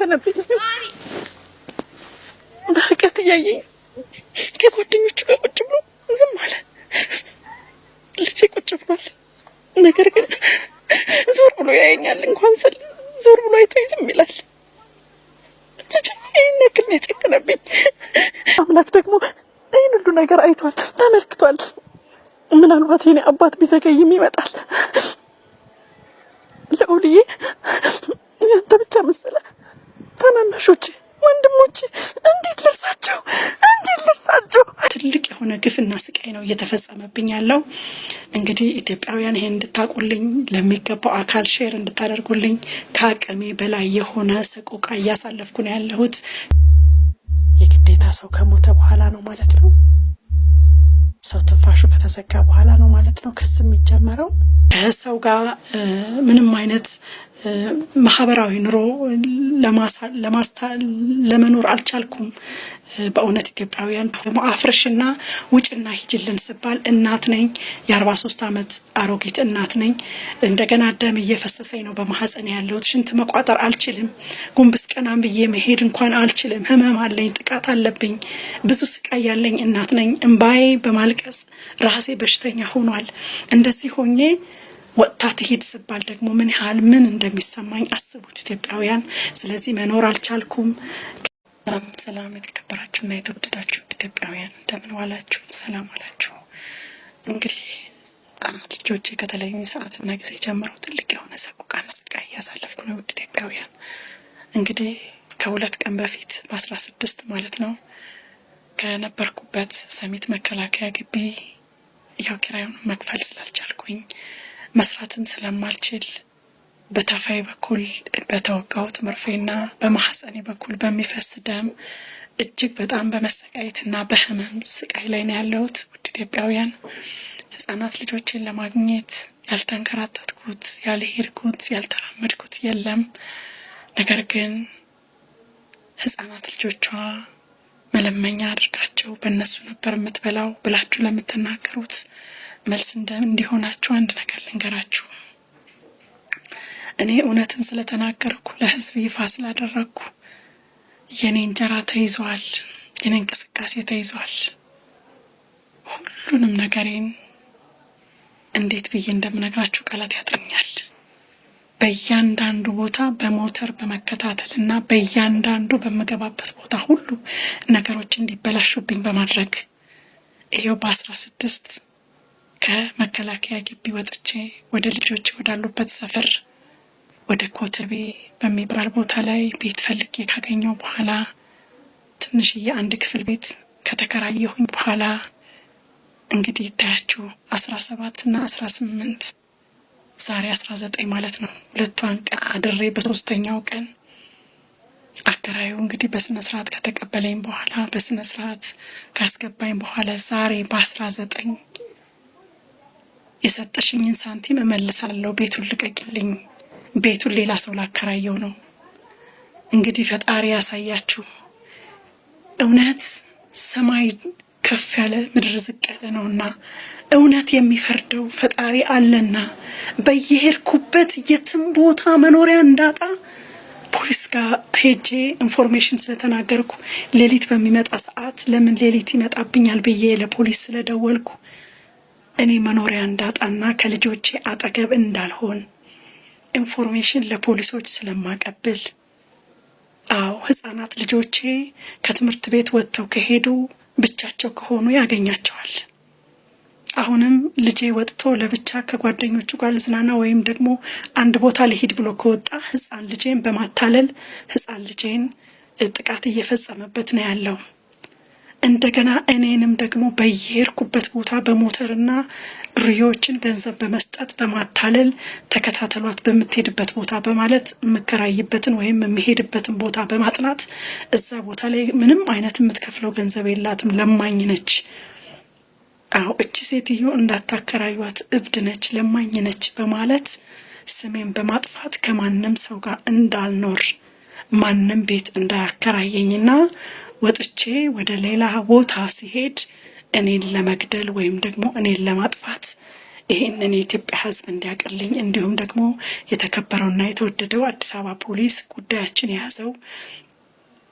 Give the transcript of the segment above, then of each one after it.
ጨከነብኝ። በርቀት እያየኝ ከጓደኞቹ ጋር ቁጭ ብሎ ዝም አለ። ልጄ ቁጭ ብሏል። ነገር ግን ዞር ብሎ ያየኛል። እንኳን ስል ዞር ብሎ አይቶ ዝም ይላል። ልጄ ይህን ያክል ነው የጨከነብኝ። አምላክ ደግሞ ይህን ሁሉ ነገር አይቷል፣ ተመልክቷል። ምናልባት የኔ አባት ቢዘገይም ይመጣል። ለውልዬ ያንተ ብቻ መሰለ። ታናናሾች ወንድሞች እንዴት ልርሳቸው? ትልቅ የሆነ ግፍና ስቃይ ነው እየተፈጸመብኝ ያለው። እንግዲህ ኢትዮጵያውያን ይሄን እንድታቁልኝ ለሚገባው አካል ሼር እንድታደርጉልኝ። ከአቅሜ በላይ የሆነ ሰቆቃ እያሳለፍኩ ነው ያለሁት። የግዴታ ሰው ከሞተ በኋላ ነው ማለት ነው። ሰው ትንፋሹ ከተዘጋ በኋላ ነው ማለት ነው ክስ የሚጀመረው። ከሰው ጋር ምንም አይነት ማህበራዊ ኑሮ ለመኖር አልቻልኩም። በእውነት ኢትዮጵያውያን ደግሞ አፍርሽና ውጭና ሂጅልን ስባል እናት ነኝ። የ43 ዓመት አሮጊት እናት ነኝ። እንደገና ደም እየፈሰሰኝ ነው በማህፀን ያለሁት። ሽንት መቋጠር አልችልም። ጉንብስ ቀናም ብዬ መሄድ እንኳን አልችልም። ህመም አለኝ፣ ጥቃት አለብኝ። ብዙ ስቃይ ያለኝ እናት ነኝ። እምባዬ በማልቀስ ራሴ በሽተኛ ሆኗል። እንደዚህ ሆኜ ወጥታ ትሄድ ስባል ደግሞ ምን እንደሚሰማኝ አስቡት ኢትዮጵያውያን። ስለዚህ መኖር አልቻልኩም። ሰላም የተከበራችሁና የተወደዳችሁ ኢትዮጵያውያን እንደምን ዋላችሁ? ሰላም ዋላችሁ? እንግዲህ ህጻናት ልጆቼ ከተለያዩ ሰዓትና ጊዜ ጀምሮ ትልቅ የሆነ ሰቆቃና ስቃይ እያሳለፍኩ ነው ኢትዮጵያውያን። እንግዲህ ከ2 ቀን በፊት በ16 ማለት ነው ከነበርኩበት ሰሚት መከላከያ ግቢ ያው ኪራዩን መክፈል ስላልቻልኩኝ መስራትም ስለማልችል በታፋይ በኩል በተወጋሁት መርፌና በማህፀኔ በኩል በሚፈስ ደም እጅግ በጣም በመሰቃየትና በህመም ስቃይ ላይ ነው ያለሁት ውድ ኢትዮጵያውያን። ህጻናት ልጆችን ለማግኘት ያልተንከራተትኩት፣ ያልሄድኩት፣ ያልተራመድኩት የለም። ነገር ግን ህጻናት ልጆቿ መለመኛ አድርጋቸው በእነሱ ነበር የምትበላው ብላችሁ ለምትናገሩት መልስ እንዲሆናችሁ አንድ ነገር ልንገራችሁ። እኔ እውነትን ስለተናገርኩ ለህዝብ ይፋ ስላደረግኩ የኔ እንጀራ ተይዟል፣ የኔ እንቅስቃሴ ተይዟል። ሁሉንም ነገሬን እንዴት ብዬ እንደምነግራችሁ ቃላት ያጥረኛል። በእያንዳንዱ ቦታ በሞተር በመከታተል እና በእያንዳንዱ በምገባበት ቦታ ሁሉ ነገሮች እንዲበላሹብኝ በማድረግ ይሄው በ16 ከመከላከያ ግቢ ወጥቼ ወደ ልጆች ወዳሉበት ሰፈር ወደ ኮተቤ በሚባል ቦታ ላይ ቤት ፈልጌ ካገኘው በኋላ ትንሽዬ አንድ ክፍል ቤት ከተከራየሁኝ በኋላ እንግዲህ ይታያችሁ 17 እና 18 ዛሬ 19 ማለት ነው። 2 ቀን አድሬ በ3ኛው ቀን አከራዩ እንግዲህ በስነ ስርዓት ከተቀበለኝ በኋላ በስነ ስርዓት ካስገባኝ በኋላ ዛሬ በ19 የሰጠሽኝን ሳንቲም እመልሳለሁ፣ ቤቱን ልቀቂልኝ፣ ቤቱን ሌላ ሰው ላከራየው ነው። እንግዲህ ፈጣሪ ያሳያችሁ። እውነት ሰማይ ከፍ ያለ ምድር ዝቅ ያለ ነውና እውነት የሚፈርደው ፈጣሪ አለና በየሄድኩበት የትም ቦታ መኖሪያ እንዳጣ ፖሊስ ጋር ሄጄ ኢንፎርሜሽን ስለተናገርኩ ሌሊት በሚመጣ ሰዓት ለምን ሌሊት ይመጣብኛል ብዬ ለፖሊስ ስለደወልኩ እኔ መኖሪያ እንዳጣና ከልጆቼ አጠገብ እንዳልሆን ኢንፎርሜሽን ለፖሊሶች ስለማቀብል፣ አዎ ህፃናት ልጆቼ ከትምህርት ቤት ወጥተው ከሄዱ ብቻቸው ከሆኑ ያገኛቸዋል። አሁንም ልጄ ወጥቶ ለብቻ ከጓደኞቹ ጋር ልዝናና ወይም ደግሞ አንድ ቦታ ልሂድ ብሎ ከወጣ ህፃን ልጄን በማታለል ህፃን ልጄን ጥቃት እየፈጸመበት ነው ያለው። እንደገና እኔንም ደግሞ በየሄድኩበት ቦታ በሞተርና ዱርዬዎችን ገንዘብ በመስጠት በማታለል ተከታተሏት በምትሄድበት ቦታ በማለት የምከራይበትን ወይም የሚሄድበትን ቦታ በማጥናት እዛ ቦታ ላይ ምንም አይነት የምትከፍለው ገንዘብ የላትም፣ ለማኝ ነች። አዎ እቺ ሴትዮ እንዳታከራዩት እብድ ነች፣ ለማኝ ነች በማለት ስሜን በማጥፋት ከማንም ሰው ጋር እንዳልኖር ማንም ቤት እንዳያከራየኝና ወጥቼ ወደ ሌላ ቦታ ሲሄድ እኔን ለመግደል ወይም ደግሞ እኔን ለማጥፋት ይህንን የኢትዮጵያ ሕዝብ እንዲያቀልኝ እንዲሁም ደግሞ የተከበረውና የተወደደው አዲስ አበባ ፖሊስ ጉዳያችን የያዘው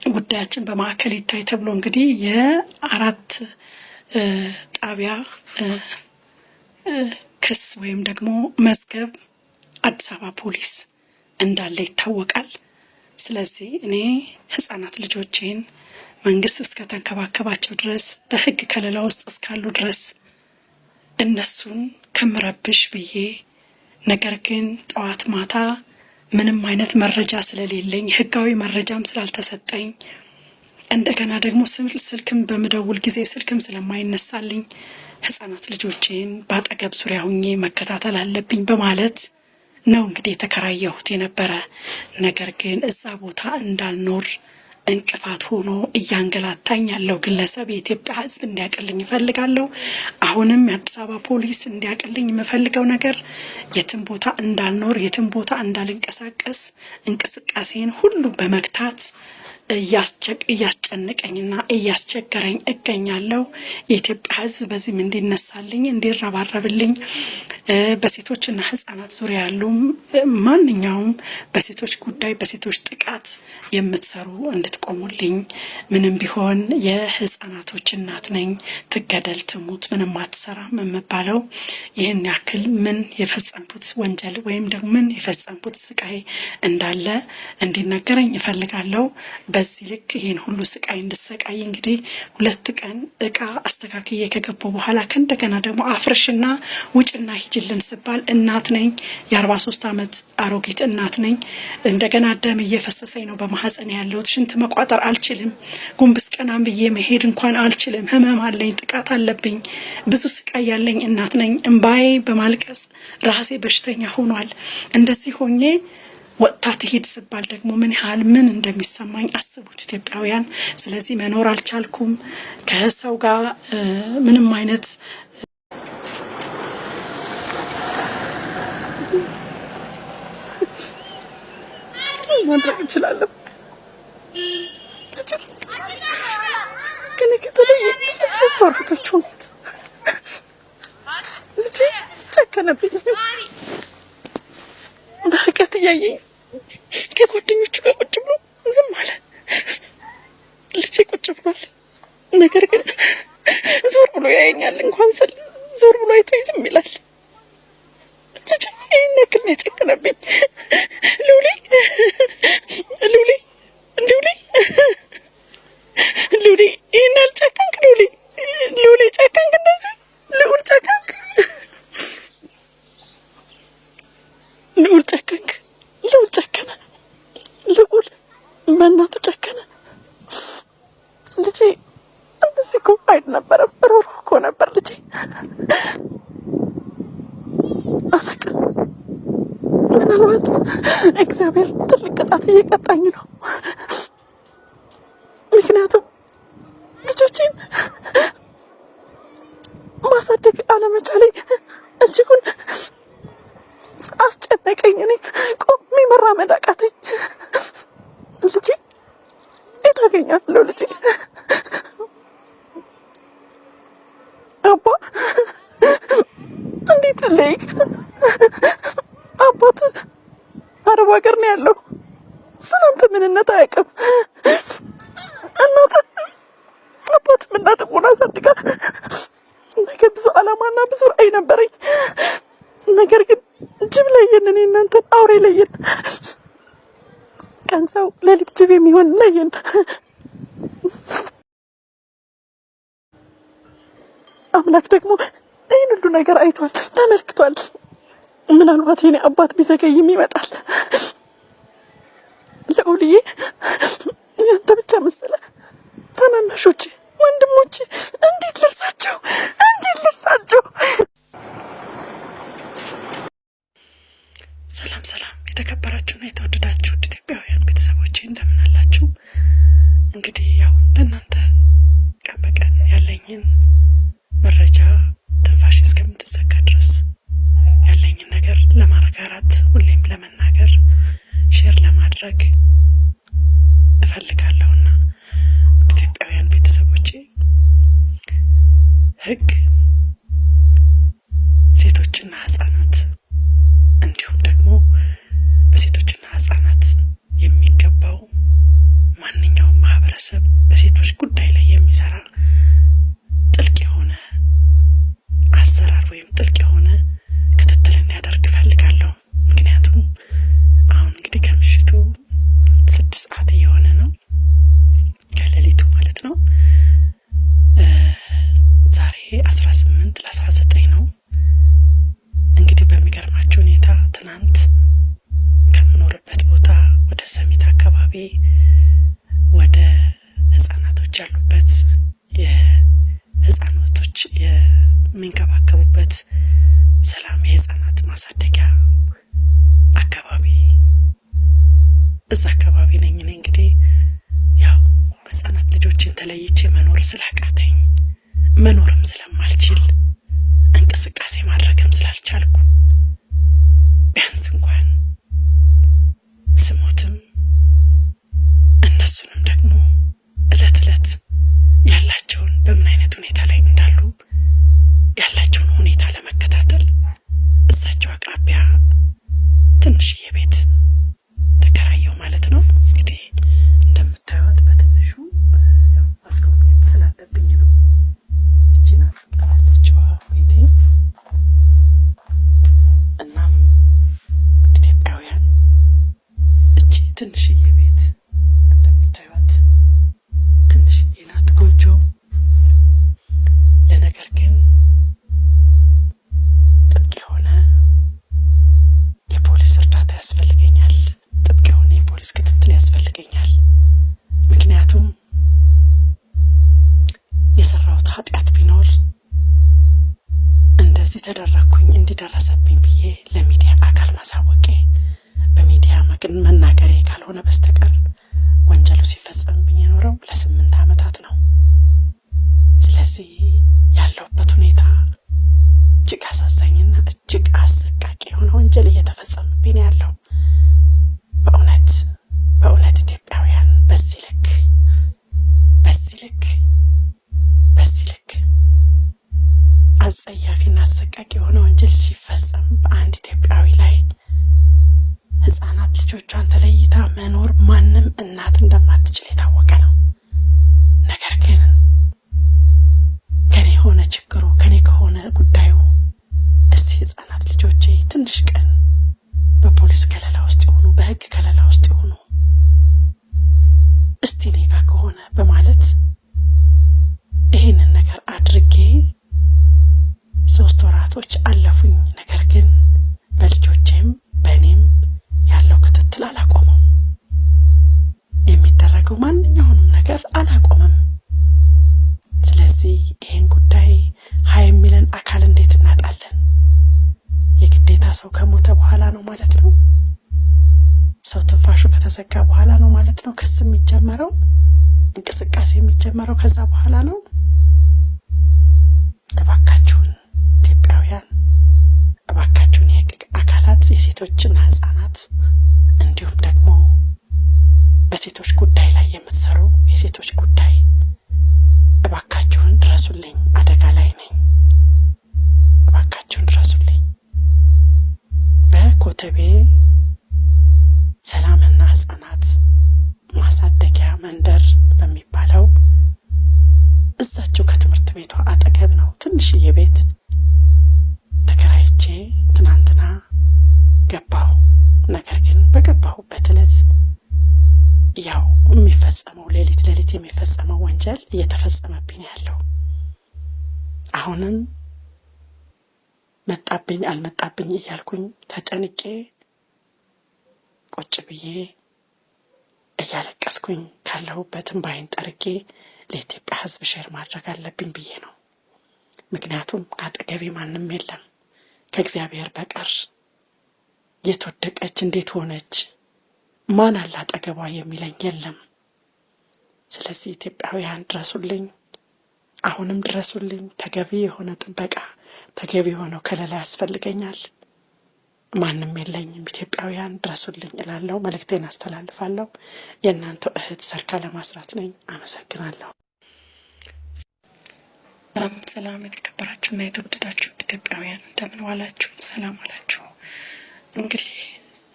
ጉዳያችን በማዕከል ይታይ ተብሎ እንግዲህ የአራት ጣቢያ ክስ ወይም ደግሞ መዝገብ አዲስ አበባ ፖሊስ እንዳለ ይታወቃል። ስለዚህ እኔ ህፃናት ልጆቼን መንግስት እስከ ተንከባከባቸው ድረስ በህግ ከለላ ውስጥ እስካሉ ድረስ እነሱን ከምረብሽ ብዬ ነገር ግን ጠዋት ማታ ምንም አይነት መረጃ ስለሌለኝ ህጋዊ መረጃም ስላልተሰጠኝ እንደገና ደግሞ ስልክም በመደውል ጊዜ ስልክም ስለማይነሳልኝ ህፃናት ልጆቼን በአጠገብ ዙሪያ ሁኜ መከታተል አለብኝ በማለት ነው እንግዲህ የተከራየሁት የነበረ። ነገር ግን እዛ ቦታ እንዳልኖር እንቅፋት ሆኖ እያንገላታኝ ያለው ግለሰብ የኢትዮጵያ ህዝብ እንዲያቀልኝ እፈልጋለሁ። አሁንም የአዲስ አበባ ፖሊስ እንዲያቀልኝ የምፈልገው ነገር የትም ቦታ እንዳልኖር፣ የትም ቦታ እንዳልንቀሳቀስ፣ እንቅስቃሴን ሁሉ በመግታት እያስጨነቀኝና እያስቸገረኝ እገኛለሁ። የኢትዮጵያ ህዝብ በዚህም እንዲነሳልኝ እንዲረባረብልኝ በሴቶችና ህፃናት ዙሪያ ያሉ ማንኛውም በሴቶች ጉዳይ በሴቶች ጥቃት የምትሰሩ እንድትቆሙልኝ። ምንም ቢሆን የህፃናቶች እናት ነኝ። ትገደል ትሙት ምንም አትሰራም የምባለው ይህን ያክል ምን የፈጸምኩት ወንጀል ወይም ደግሞ ምን የፈጸምኩት ስቃይ እንዳለ እንዲነገረኝ እፈልጋለሁ። በዚህ ልክ ይህን ሁሉ ስቃይ እንድሰቃይ እንግዲህ 2 ቀን እቃ አስተካክዬ ከገባሁ በኋላ ከእንደገና ደግሞ አፍርሽና ውጭና ሂጅልን ስባል እናት ነኝ፣ የ43 ዓመት አሮጊት እናት ነኝ። እንደገና ደም እየፈሰሰኝ ነው በማህፀን ያለሁት። ሽንት መቋጠር አልችልም። ጉንብስ ቀናም ብዬ መሄድ እንኳን አልችልም። ህመም አለኝ፣ ጥቃት አለብኝ። ብዙ ስቃይ ያለኝ እናት ነኝ። እምባዬ በማልቀስ ራሴ በሽተኛ ሆኗል። እንደዚህ ሆኜ ወጥታ ትሄድ ስባል ደግሞ ምን ያህል ምን እንደሚሰማኝ አስቡት ኢትዮጵያውያን። ስለዚህ መኖር አልቻልኩም። ከሰው ጋር ምንም አይነት ማድረግ እችላለሁ ግን ከተለየ 3 ወራቶች ሆኑት። ልጄ ጨከነብኝ። ዳርቀት እያየኝ ከጓደኞቹ ጋር ቁጭ ብሎ ዝም አለ። ልጄ ቁጭ ብሏል። ነገር ግን ዞር ብሎ ያየኛል። እንኳን ስል ዞር ብሎ አይቶ ዝም ይላል። ልጄ ይህን ያክል ነው የጨከነብኝ። ሉሊ ሉሊ ሉሊ ሉሊ ይህን አልጨከንክ? ሉሊ ሉሊ ጨከንክ? እንደዚህ ልዑል ጨከንክ? ልዑል ጨከንክ? ልዑል ጨከነ። ልዑል በእናቱ ጨከነ። ልጄ እንደዚህ እኮ አይነበረም። ሮሮ እኮ ነበር ልጄ። አላውቅም፣ ምናልባት እግዚአብሔር ትልቅ ቅጣት እየቀጣኝ ነው። ምክንያቱም ልጆቼን ማሳደግ አለመቻሌ እጅጉን አስጨነቀኝ። እኔ ቆሜ መራመድ አቃተኝ። ልጄ የት አገኛለሁ? ልጄ አባ እንዴት ልክ አባት አረብ ሀገር ነው ያለው። ስላንተ ምንነት አያውቅም። አባትም እናትም ሆና አሳድጋ ነገ ብዙ አላማና ብዙ ራዕይ ነበረኝ። ነገር ግን ጅብ ለየን፣ እኔ እናንተን አውሬ ለየን። ቀን ሰው ሌሊት ጅብ የሚሆን ለየን። አምላክ ደግሞ ይህን ሁሉ ነገር አይቷል፣ ተመልክቷል። ምናልባት የኔ አባት ቢዘገይም ይመጣል። ልዑልዬ ያንተ ብቻ መሰለህ። ታናናሾች ወንድሞች እንዴት ልርሳቸው? እንዴት ልርሳቸው? ሰላም ሰላም፣ የተከበራችሁና የተወደዳችሁ ኢትዮጵያውያን ቤተሰቦቼ እንደምን አላችሁ? እንግዲህ ያው ለእናንተ ቀን በቀን ያለኝን መረጃ ትንፋሽ እስከምትዘጋ ድረስ ያለኝን ነገር ለማረጋራት ሁሌም ለመናገር ሼር ለማድረግ እፈልጋለሁና ኢትዮጵያውያን ቤተሰቦቼ ሕግ ሴቶችን እንግዲህ ወደ ህፃናቶች ያሉበት የህፃናቶች የሚንከባከቡበት ሰላም የህፃናት ማሳደጊያ አካባቢ እዛ አካባቢ ነኝ እኔ። እንግዲህ ያው ህፃናት ልጆችን ተለይቼ መኖር ስላቃተኝ መኖርም ስለማልችል እንቅስቃሴ ማድረግም ስላልቻልኩ ቢያንስ እንኳን ስሞትም እነሱንም ደግሞ እለት እለት ያላቸውን በምን አይነት ሁኔታ ላይ እንዳሉ ያላቸውን ሁኔታ ለመከታተል እሳቸው አቅራቢያ ትንሽዬ ቤት ተከራየው ማለት ነው። እንግዲህ እንደምታዩት በትንሹ ያው ማስጎብኘት ስላለብኝ ነው። እቺና ፈቃለችዋ ቤቴ። እናም ኢትዮጵያውያን እቺ ትንሽዬ ቤት እንደምታዩት ትንሽዬ ናት፣ ጎጆ። ለነገር ግን ጥብቅ የሆነ የፖሊስ እርዳታ ያስፈልገኛል። ጥብቅ የሆነ የፖሊስ ክትትል ያስፈልገኛል። ምክንያቱም የሰራሁት ኃጢአት ቢኖር እንደዚህ ተደረኩኝ እንዲደረሰብኝ ብዬ ለሚዲያ አካል ማሳወቄ በሚዲያ መናገሬ ካልሆነ በስተቀር ወንጀሉ ሲፈጸምብኝ የኖረው ለ8 ዓመታት ነው። ስለዚህ ያለውበት ሁኔታ እጅግ አሳዛኝና እጅግ አሰቃቂ የሆነ ወንጀል እየተፈጸመብኝ ነው ያለው። በእውነት ኢትዮጵያውያን በዚህ ልክ አጸያፊና አሰቃቂ የሆነ ወንጀል ሲፈጸም በአንድ ኢትዮጵያዊ ላይ ህፃናት ልጆቿን ተለይታ መኖር ማንም እናት እንደማትችል የታወቀ ነው። ነገር ግን ከኔ ሆነ ችግሩ ከኔ ከሆነ ጉዳዩ እስቲ ህፃናት ልጆቼ ትንሽ ቀን በፖሊስ ከለላ ውስጥ ይሆኑ፣ በህግ ከለላ ውስጥ ይሆኑ፣ እስቲ ኔጋ ከሆነ በማለት ይሄንን ነገር አድርጌ 3 ወራቶች አለፉኝ። ነገር ግን በልጆቼም በእኔም ያለው ክትትል አላቆመም። የሚደረገው ማንኛውንም ነገር አላቆመም። ስለዚህ ይሄን ጉዳይ የሚለን አካል እንዴት እናጣለን? የግዴታ ሰው ከሞተ በኋላ ነው ማለት ነው? ሰው ትንፋሹ ከተዘጋ በኋላ ነው ማለት ነው? ክስ የሚጀመረው እንቅስቃሴ የሚጀመረው ከዛ በኋላ ነው? እባካችሁን ኢትዮጵያውያን፣ እባካችሁን የህግ አካላት፣ የሴቶችና ህፃናት እንዲሁም ደግሞ በሴቶች ጉዳይ ላይ የምትሰሩ የሴቶች ጉዳይ እባካችሁን ድረሱልኝ፣ አደጋ ላይ ነኝ፣ እባካችሁን ድረሱልኝ። በኮተቤ ሰላምና ህፃናት ማሳደጊያ መንደር በሚባለው እዛቸው ከትምህርት ቤቷ አጠገብ ነው ትንሽዬ ቤት ተከራይቼ ትናንትና ገባሁ። ነገር ግን በገባሁበት ዕለት ያው የሚፈጸመው ሌሊት የሚፈጸመው ወንጀል እየተፈጸመብኝ ያለው አሁንም መጣብኝ አልመጣብኝ እያልኩኝ ተጨንቄ ቁጭ ብዬ እያለቀስኩኝ ካለሁበትም ባይን ጠርጌ ለኢትዮጵያ ህዝብ ሼር ማድረግ አለብኝ ብዬ ነው። ምክንያቱም አጠገቤ ማንም የለም ከእግዚአብሔር በቀር። የተወደቀች እንዴት ሆነች ማን አለ አጠገቧ የሚለኝ የለም። ስለዚህ ኢትዮጵያውያን ድረሱልኝ፣ አሁንም ድረሱልኝ። ተገቢ የሆነ ጥበቃ፣ ተገቢ የሆነው ከለላ ያስፈልገኛል። ማንም የለኝም። ኢትዮጵያውያን ድረሱልኝ እላለሁ። መልእክቴን አስተላልፋለሁ። የእናንተው እህት ሰርካለም አስራት ነኝ። አመሰግናለሁ። ሰላም የተከበራችሁና የተወደዳችሁ ኢትዮጵያውያን እንደምን ዋላችሁ? ሰላም ዋላችሁ? እንግዲህ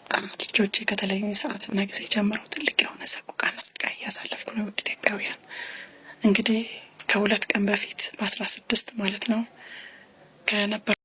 ህጻናት ልጆቼ ከተለዩ ሰዓትና ጊዜ ጀምሮ ትልቅ የሆነ ሰቆቃና ስቃይ እያሳለፍኩ ነው። ኢትዮጵያውያን እንግዲህ ከ2 ቀን በፊት በ16 ማለት ነው ከነበር